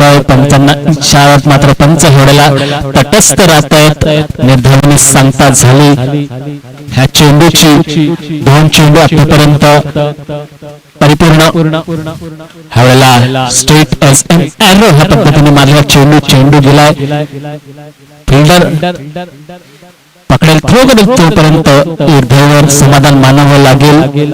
होतोय. पंचांना इशारात मात्र पंच हेवडेला तटस्थ राहत आहेत. निर्धाराने सांगता झाली ह्या चेंडूची. 2 चेंडू आतापर्यंत परिपूर्ण. ह्यावेळेला स्ट्रेट एज एन एरो ह्या पद्धतीने मारला चेंडू गेलाय. फिल्डर पकडेल, थ्रो करेल तोपर्यंत निर्धारावर समाधान मानावं लागेल.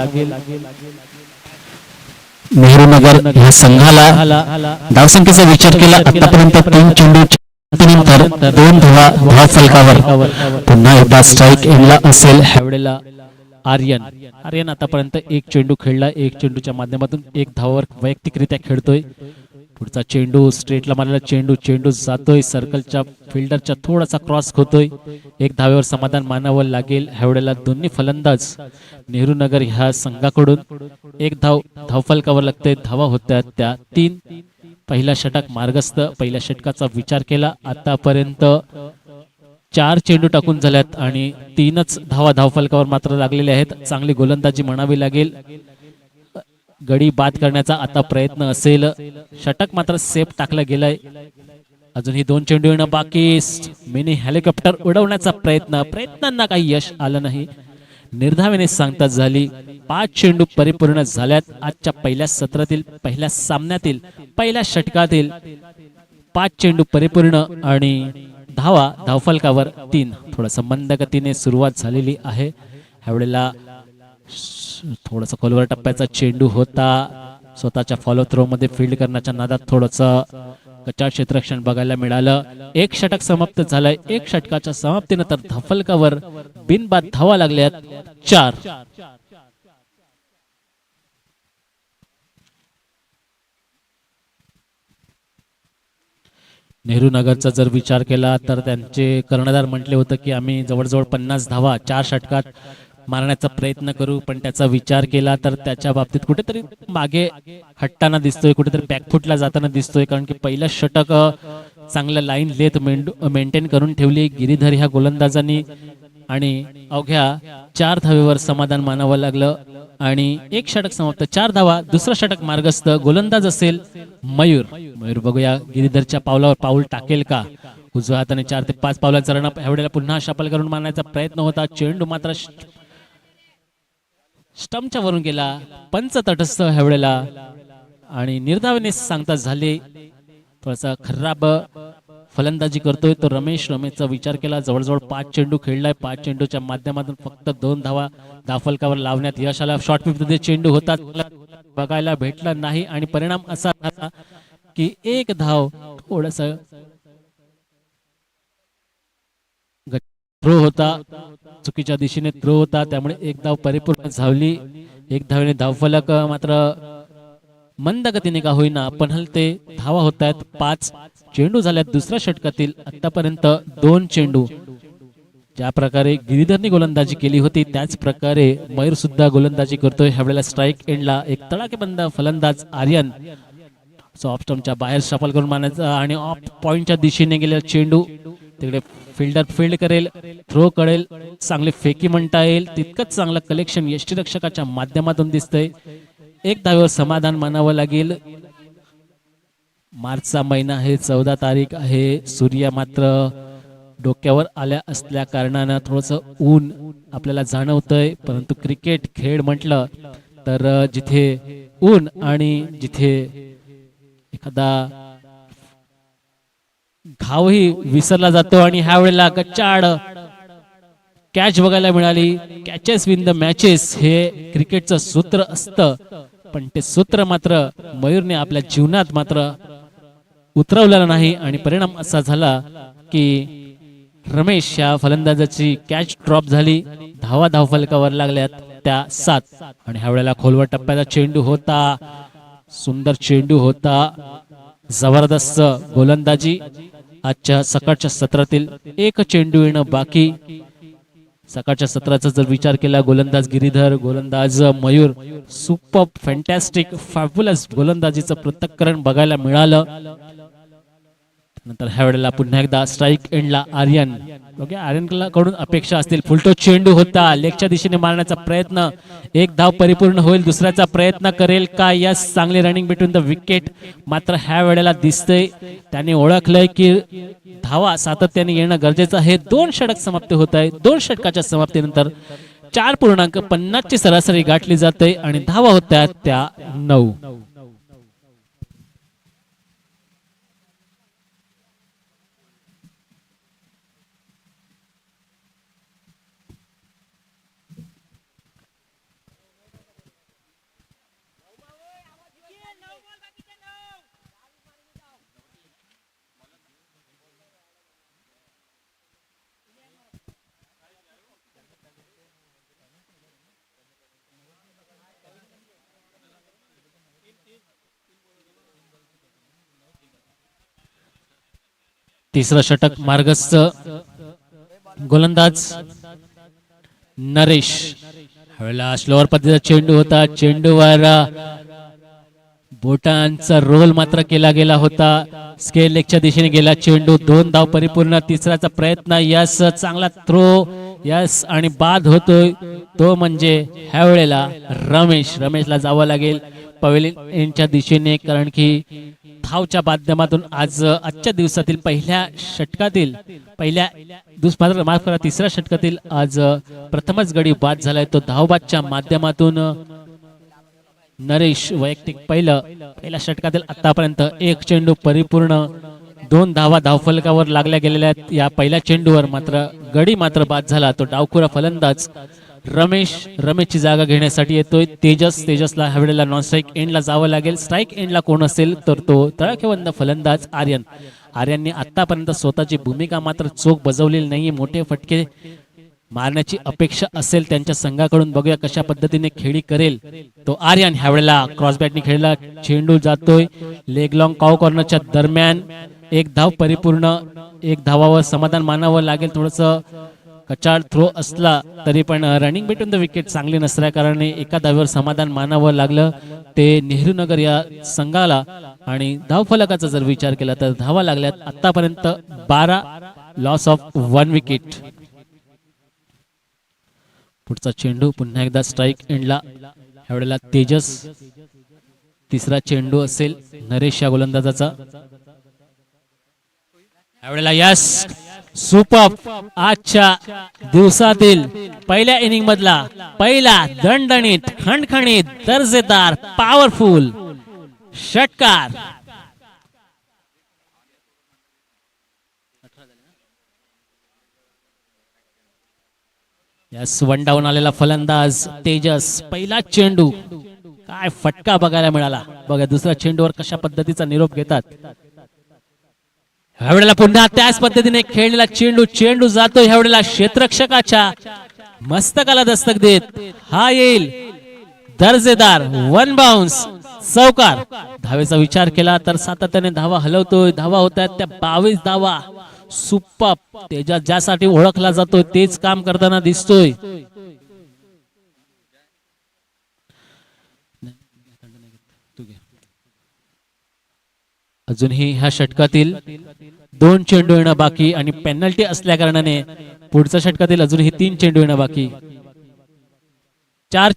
नेहरूनगर ह्या संघाला धावसंख्येचा विचार केला आतापर्यंत 3 चेंडू नंतर 2 धावा फलकावर. पुन्हा एकदा स्ट्राईक एंडला असेल. ह्यावेळेला आर्यन आतापर्यंत 1 चेंडू खेळला. 1 चेंडूच्या माध्यमातून 1 धावावर वैयक्तिकरित्या खेळतोय. पुढचा चेंडू स्ट्रेटला मारलेला चेंडू जातोय सर्कलच्या फिल्डरच्या थोडासा क्रॉस होतोय. 1 धावेवर समाधान मानावं लागेल. ह्यावेळेला दोन्ही फलंदाज नेहरूनगर ह्या संघाकडून 1 धावफलकावर लागते. धावा होत्या त्या 3. पहिला षटक मार्गस्थ. पहिल्या षटकाचा विचार केला आतापर्यंत 4 चेंडू टाकून झाल्यात आणि 3च धावा धावफलकावर मात्र लागलेले आहेत. चांगली गोलंदाजी म्हणावी लागेल. गडी बाद करण्याचा आता प्रयत्न असेल. षटक मात्र सेफ टाकला गेलाय. अजूनही 2 चेंडू येणं बाकी. मिनी हेलिकॉप्टर उडवण्याचा प्रयत्नांना काही यश आलं नाही. निर्धावाने सांगता झाली. 5 चेंडू परिपूर्ण झाल्यात. आजच्या पहिल्या सत्रातील पहिल्या सामन्यातील पहिल्या षटकातील 5 चेंडू परिपूर्ण आणि धावा धावफलकावर 3. थोडंसं मंद गतीने सुरुवात झालेली आहे. ह्यावेळेला थोडासा खोलवर टप्प्याचा चेंडू होता. स्वतःच्या फॉलो थ्रो मध्ये फील्ड करण्याच्या नादात थोडंसं कच्चा क्षेत्ररक्षण बघायला मिळालं. 1 षटक समाप्त झालंय. 1 षटकाच्या समाप्तीनंतर धावफलकावर बिनबाद धावा लागल्यात 4. नेहरूनगरचा जर विचार केला तर त्यांचे कर्णधार म्हटले होते की आम्ही जवळजवळ 50 धावा 4 षटकात मारण्याचा प्रयत्न करू, पण त्याचा विचार केला तर त्याच्या बाबतीत कुठेतरी मागे हटताना दिसतोय, कुठेतरी बॅकफुटला जाताना दिसतोय. कारण की पहिलं षटक चांगलं लाईन लेथ मेंटेन करून ठेवली गिरीधर ह्या गोलंदाजांनी आणि अवघ्या 4 धावेवर समाधान मानावं लागलं आणि 1 षटक समाप्त 4 धावा. दुसरं षटक मार्गस्थ. गोलंदाज असेल मयूर. बघूया गिरीधरच्या पावलावर पाऊल टाकेल का. उजव्या हाताने 4 ते 5 पावलांचा रनअप. ह्यावेळेला पुन्हा शफल करून मारण्याचा प्रयत्न होता. चेंडू मात्र स्टंपच्या वरून गेला. पंच तटस्थ ह्यावेळेला आणि निर्धावाने सांगता झाले. थोडासा खराब फलंदाजी करतोय तो रमेशचा विचार केला. जवळजवळ 5 चेंडू खेळलाय. 5 चेंडूच्या माध्यमातून फक्त 2 धावा धावफलकावर लावण्यात यश आलं. शॉर्ट पिचमध्ये चेंडू होता बघायला भेटला नाही आणि परिणाम असा झाला की 1 धाव थोडस थ्रो होता, चुकीच्या दिशेने थ्रो होता, त्यामुळे 1 धाव परिपूर्ण झाली. 1 धावेने धावफलक मात्र मंद गतीने का होईना पण हलते. धावा होत आहेत 5 चेंडू झाल्यात दुसऱ्या षटकातील. आतापर्यंत 2 चेंडू. ज्या प्रकारे गिरीधरने गोलंदाजी केली होती त्याच प्रकारे मयूर सुद्धा गोलंदाजी करतोय. ह्यावेळेला स्ट्राईक एंडला एक तडाखेबंद फलंदाज आर्यन ऑफ स्टंपच्या बाहेर शफल करून मारण्याचा आणि ऑफ पॉइंटच्या दिशेने गेलेला चेंडू. तिकडे फिल्डर फील्ड करेल, थ्रो करेल, चांगले फेकी म्हणता येईल तितकंच चांगलं कलेक्शन यष्टीरक्षकाच्या माध्यमातून दिसतंय. 1 धावेवर समाधान मानावं लागेल. मार्चचा महिना आहे, 14 तारीख आहे. सूर्य मात्र डोक्यावर आल्या असल्या कारणानं थोडंसं ऊन आपल्याला जाणवतंय. परंतु क्रिकेट खेळ म्हटलं तर जिथे ऊन आणि जिथे एखादा घावही विसरला जातो आणि ह्या वेळेला गच्चाड कॅच बघायला मिळाली. कॅचेस विन द मॅचेस हे क्रिकेटचं सूत्र असतं, पण ते सूत्र मात्र मयूरने आपल्या जीवनात मात्र उतरवलेलं नाही आणि परिणाम असा झाला की रमेश या फलंदाजाची कॅच ड्रॉप झाली. धावा धावफलकावर लागल्यात त्या 7 आणि ह्या वेळेला खोलवर टप्प्याचा चेंडू होता. सुंदर चेंडू होता. जबरदस्त गोलंदाजी. आजच्या सकाळच्या सत्रातील 1 चेंडू येणं बाकी. सकाळच्या सत्राचा जर विचार केला गोलंदाज गिरीधर, गोलंदाज मयूर सुपर फॅन्टॅस्टिक फॅब्युलस गोलंदाजीचं पृथक्करण बघायला मिळालं. नंतर ह्या वेळेला पुन्हा एकदा स्ट्राईक एंडला आर्यन. ओके, आर्यन कडून अपेक्षा असतील. फुलटो चेंडू होता, लेगच्या दिशेने मारण्याचा प्रयत्न. एक धाव परिपूर्ण होईल, दुसऱ्याचा प्रयत्न करेल का? यस, चांगली रनिंग बिटवीन द विकेट. मात्र ह्या वेळेला दिसतंय त्याने ओळखलंय की धावा सातत्याने येणं गरजेचं आहे. 2 षटक समाप्ती होत आहे. 2 षटकाच्या समाप्तीनंतर 4.50 ची सरासरी गाठली जाते आणि धावा होत्या त्या 9. तिसरं षटक मार्गस्थ गोलंदाज नरेश. हवेला स्लोअर पद्धतीचा चेंडू होता. चेंडूवर बोटांचा रोल मात्र केला गेला होता. स्केल लेगच्या दिशेने गेला चेंडू. 2 धाव परिपूर्ण. तिसऱ्याचा प्रयत्न. यस, चांगला थ्रो. यस, आणि बाद होतोय तो म्हणजे ह्या वेळेला रमेशला जावं लागेल पवेलियन एंडच्या दिशेने, कारण की धावच्या माध्यमातून आजच्या दिवसातील पहिल्या षटकातील तिसऱ्या षटकातील आज प्रथमच गडी बाद झालाय. तो धावबादच्या माध्यमातून नरेश वैयक्तिक पहिल्या षटकातील आतापर्यंत 1 चेंडू परिपूर्ण. 2 धावा धावफलकावर लागल्या गेलेल्या आहेत या पहिल्या चेंडूवर. मात्र गडी मात्र बाद झाला. तो डावखुरा फलंदाज रमेशची जागा घेण्यासाठी येतोय तेजसला ह्या वेळेला नॉन स्ट्राईक एंडला जावं लागेल. स्ट्राईक एंडला कोण असेल तर तो तळखेबंद फलंदाज आर्यनने आतापर्यंत स्वतःची भूमिका मात्र चोख बजावलेली नाहीये. मोठे फटके मारण्याची अपेक्षा असेल त्यांच्या संघाकडून. बघूया कशा पद्धतीने खेळी करेल तो आर्यन. ह्या वेळेला क्रॉसबॅटने खेळला चेंडू जातोय लेग लॉंग काव कॉर्नरच्या दरम्यान. 1 धाव परिपूर्ण. 1 धावावर समाधान मानावं लागेल. थोडस कचाड थ्रो असला तरी पण रनिंग बिटवीन द विकेट चांगली नसल्या कारणे एका धावेवर समाधान मानावं लागलं ते नेहरू नगर या संघाला. आणि धावफलकाचा जर विचार केला तर धावा लागल्यात आतापर्यंत 12, लॉस ऑफ 1 विकेट. पुढचा चेंडू पुन्हा एकदा स्ट्राईक एंडला. यावेळेला तेजस. तिसरा चेंडू असेल नरेश या गोलंदाजाचा. यावेळेला यस, सुपर. आजच्या दिवसातील पहिल्या इनिंग मधला पहिला दणदणीत खणखणीत दर्जेदार पॉवरफुल षटकार. यस, 1 डाऊन आलेला फलंदाज तेजस. पहिला चेंडू काय फटका बघायला मिळाला. बघा दुसऱ्या चेंडूवर कशा पद्धतीचा निरोप घेतात. ह्यावेळेला पुन्हा त्याच पद्धतीने खेळलेला चेंडू जातो ह्यावेळेला क्षेत्ररक्षकाच्या मस्तकाला दस्तक देत हा येईल दर्जेदार 1 बाउन्स चौकार. धावेचा विचार केला तर सातत्याने धावा हलवतोय. धावा होतात त्या 22 धावा. सुपर. तेजा ज्यासाठी ओळखला जातोय तेच काम करताना दिसतोय. अजूनही ह्या षटकातील 2 चेंडू येणं बाकी आणि पेनल्टी असल्या कारणाने पुढच्या षटकातील अजूनही 3 चेंडू येणं बाकी. 4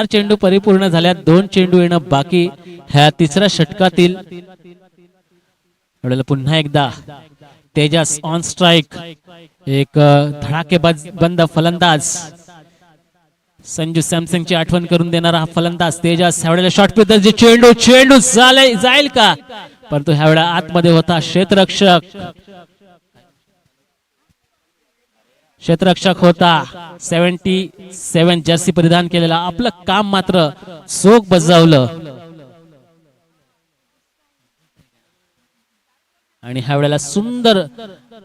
चेंडू परिपूर्ण झाल्यात. 2 चेंडू येणं बाकी ह्या तिसऱ्या षटकातील. पुन्हा एकदा तेजस ऑन स्ट्राइक. एक धडाकेबाज बंद फलंदाज संजू सॅमसंगची आठवण करून देणारा हा फलंदाज तेजस. ह्यावेळेला short pitch. चेंडू जाईल का? परंतु ह्यावेळेला आतमध्ये होता क्षेत्ररक्षक होता 77 जर्सी परिधान केलेला. आपलं काम मात्र चोख बजावलं आणि ह्या वेळेला सुंदर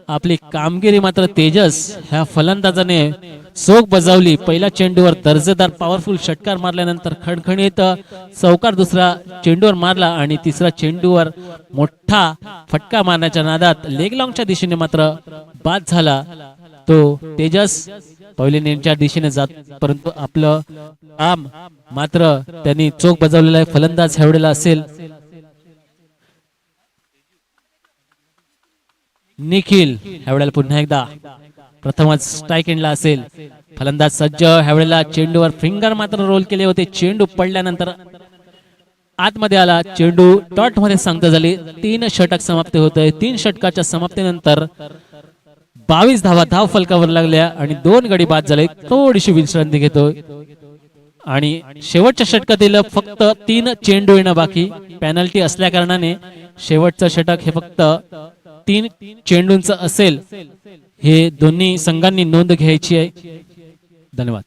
आपली कामगिरी मात्र तेजस ह्या फलंदाजाने चोख बजावली. पहिल्या चेंडूवर दर्जेदार पॉवरफुल षटकार मारल्यानंतर खणखणीत चौकार दुसरा चेंडूवर मारला आणि तिसरा चेंडूवर मोठा फटका मारण्याच्या नादात लेग लॉंगच्या दिशेने मात्र बाद झाला तो तेजस. पवेलियनच्या दिशेने जात परंतु आपलं काम मात्र त्यांनी चोख बजावलेला फलंदाज ह्यावेळेला असेल निखिल ह्यावेळेला पुन्हा एकदा प्रथमच स्ट्राईक एंडला असेल. फलंदाज सज्ज, ह्यावेळेला चेंडूवर फिंगर मात्र रोल केले होते. चेंडू पडल्यानंतर आतमध्ये आला. चेंडू डॉट मध्ये सांगता झाली. 3 षटक समाप्ती होते. 3 षटकाच्या समाप्तीनंतर 22 धावा धाव फलकावर लागल्या आणि 2 गडी बाद झाले. थोडीशी विश्रांती घेतोय आणि शेवटच्या षटकातील फक्त 3 चेंडू येणं बाकी. पॅनल्टी असल्या कारणाने शेवटचं षटक हे फक्त 3 चेंडूंचं असेल. हे दोन्ही संघांनी नोंद घ्यायची आहे. धन्यवाद.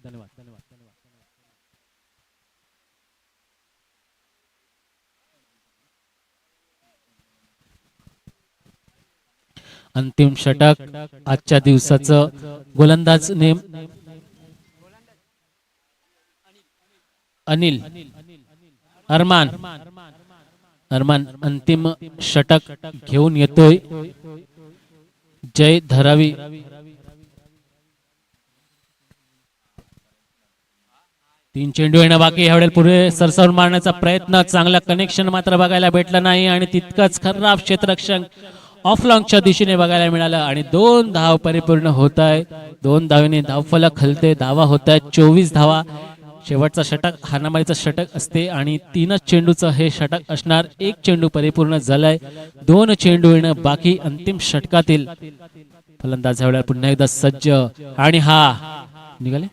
अंतिम षटक आजच्या दिवसाचं गोलंदाज नेम अनिल अरमान. अरमान अंतिम षटक घेऊन येतोय. जय धरावी. तीन चेंडू येणं बाकी. ह्यावेळेला पुढे सरसवून मारण्याचा प्रयत्न. चांगला कनेक्शन मात्र बघायला भेटलं नाही आणि तितकंच खराब क्षेत्ररक्षण ऑफ लॉंगच्या दिशेने बघायला मिळालं आणि 2 धाव परिपूर्ण होत आहे. 2 धावेने धावफलक हलते. धावा होत आहेत 24 धावा. शेवटचा षटक हाणामारीचं षटक असते आणि 3च चेंडूचं हे षटक असणार. 1 चेंडू परिपूर्ण झालाय. 2 चेंडू येणं बाकी. अंतिम षटकातील फलंदाज ह्यावेळेला पुन्हा एकदा सज्ज आणि हा निघाले.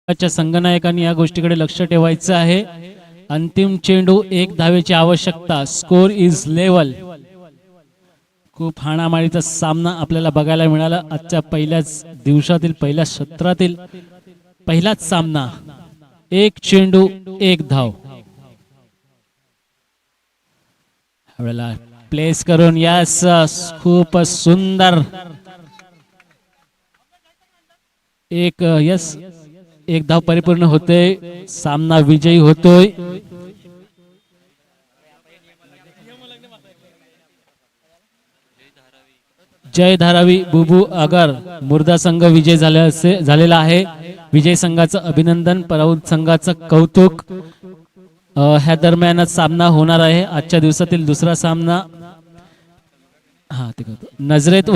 च्या संघनायकांनी या गोष्टीकडे लक्ष ठेवायचं आहे. अंतिम चेंडू 1 धावेची आवश्यकता. Score is level. खूप हाणामारीचा सामना आपल्याला बघायला मिळाला आजच्या पहिल्याच दिवसातील पहिल्या सत्रातील पहिलाच सामना. 1 चेंडू 1 धाव. आपल्याला प्लेस करून यास खूप सुंदर एक धाव परिपूर्ण होते. सामना विजयी होतोय. जय धारावी बुबू आगर मुर्दा संघ विजय झालेला आहे. विजय संघाचं अभिनंदन, पराभूत संघाचं कौतुक. ह्या दरम्यानच सामना होणार आहे. आजच्या दिवसातील दुसरा सामना नजरेत